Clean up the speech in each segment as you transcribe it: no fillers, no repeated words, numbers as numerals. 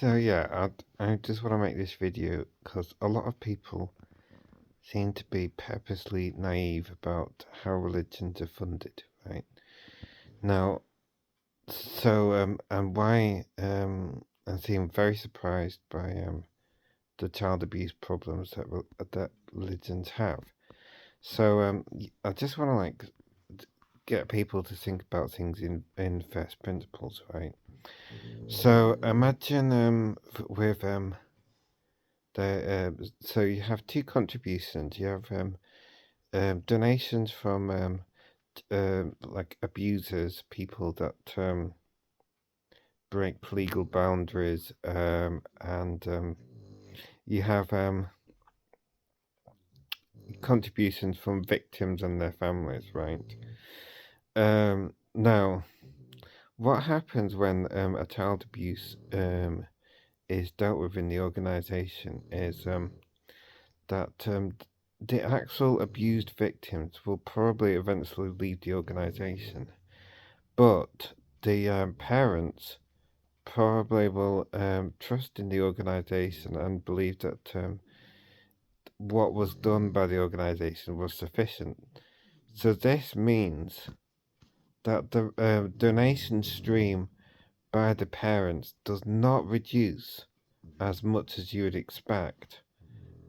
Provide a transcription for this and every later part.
So yeah, I just want to make this video because a lot of people seem to be purposely naive about how religions are funded, right? Now, and why I seem very surprised by the child abuse problems that religions have. So I just want to get people to think about things in first principles, right? So imagine with so you have two contributions. You have donations from like abusers, people that break legal boundaries, and you have contributions from victims and their families, right? Now, what happens when a child abuse is dealt with in the organization is that the actual abused victims will probably eventually leave the organization, but the parents probably will trust in the organization and believe that what was done by the organization was sufficient. So this means that the donation stream by the parents does not reduce as much as you would expect,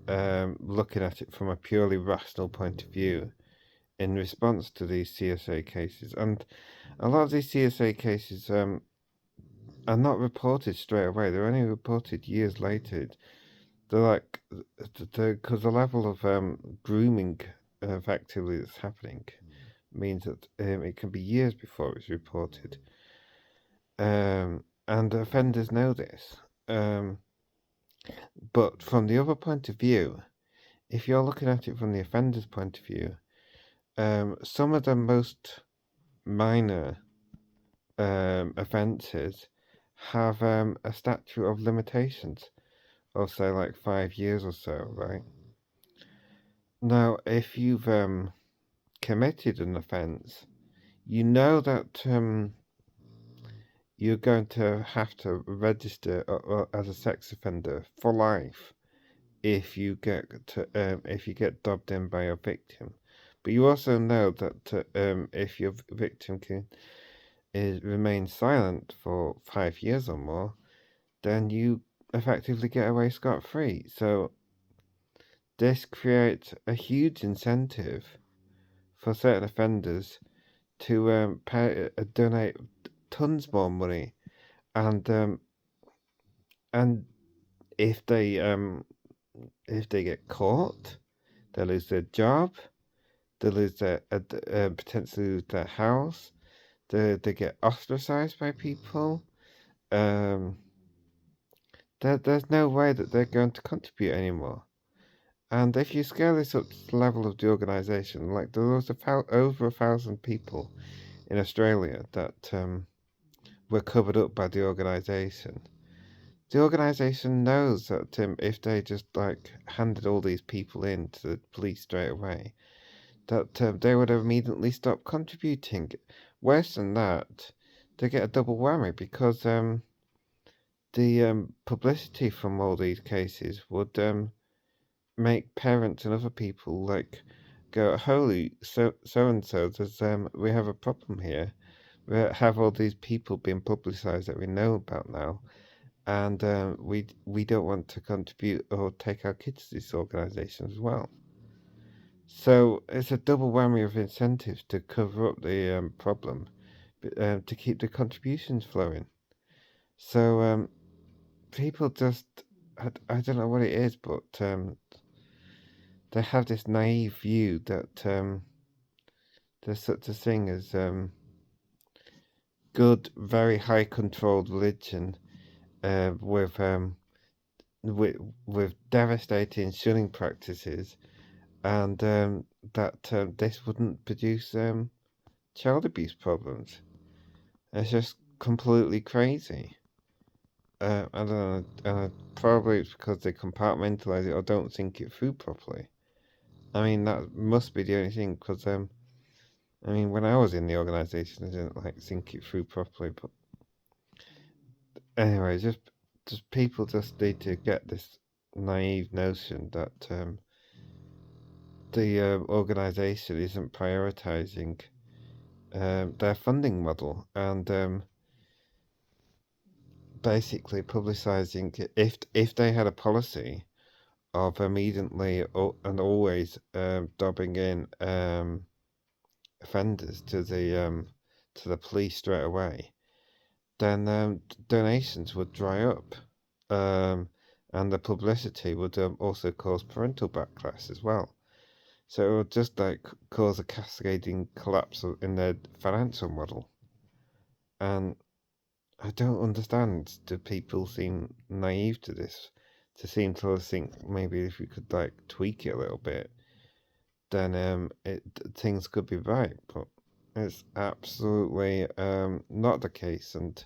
looking at it from a purely rational point of view in response to these CSA cases. And a lot of these CSA cases are not reported straight away. They're only reported years later. They're like, because the level of grooming of activity that's happening means that it can be years before it's reported. And offenders know this. But from the other point of view, if you're looking at it from the offender's point of view, some of the most minor offences have a statute of limitations of say like 5 years or so, right? Now, if you've committed an offence, you know that you're going to have to register as a sex offender for life if you get dobbed in by a victim. But you also know that if your victim remain silent for 5 years or more, then you effectively get away scot-free. So this creates a huge incentive for certain offenders to donate tons more money, and and if they get caught, they lose their job, they lose their potentially lose their house, they get ostracized by people. Um, there's no way that they're going to contribute anymore. And if you scale this up to the level of the organisation, like there was over 1,000 people in Australia that were covered up by the organisation. The organisation knows that if they just like handed all these people in to the police straight away, that they would have immediately stopped contributing. Worse than that, they get a double whammy because the publicity from all these cases would make parents and other people like go, "Holy, so and so, there's we have a problem here. We have all these people being publicised that we know about now, and we don't want to contribute or take our kids to this organisation as well." So it's a double whammy of incentives to cover up the problem, to keep the contributions flowing. So people just, I don't know what it is, but they have this naive view that there's such a thing as good, very high controlled religion with with devastating shunning practices, and that this wouldn't produce child abuse problems. It's just completely crazy. I don't know. Probably it's because they compartmentalize it or don't think it through properly. I mean, that must be the only thing. Because I mean, when I was in the organisation, I didn't like think it through properly. But anyway, just just people just need to get this naive notion that the organisation isn't prioritising their funding model and basically publicising if they had a policy of immediately and always dobbing in offenders to the police straight away, then donations would dry up, and the publicity would also cause parental backlash as well. So it would just like cause a cascading collapse in their financial model. And I don't understand. Do people seem naive to this? To seem to think maybe if we could like tweak it a little bit, then things could be right. But it's absolutely not the case. And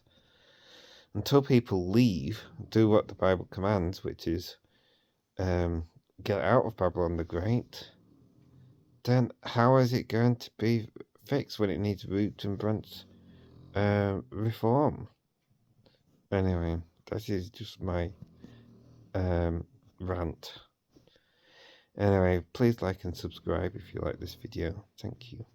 until people leave, do what the Bible commands, which is get out of Babylon the Great, then how is it going to be fixed when it needs root and branch reform? Anyway, that is just my rant. Anyway, please like and subscribe if you like this video. Thank you.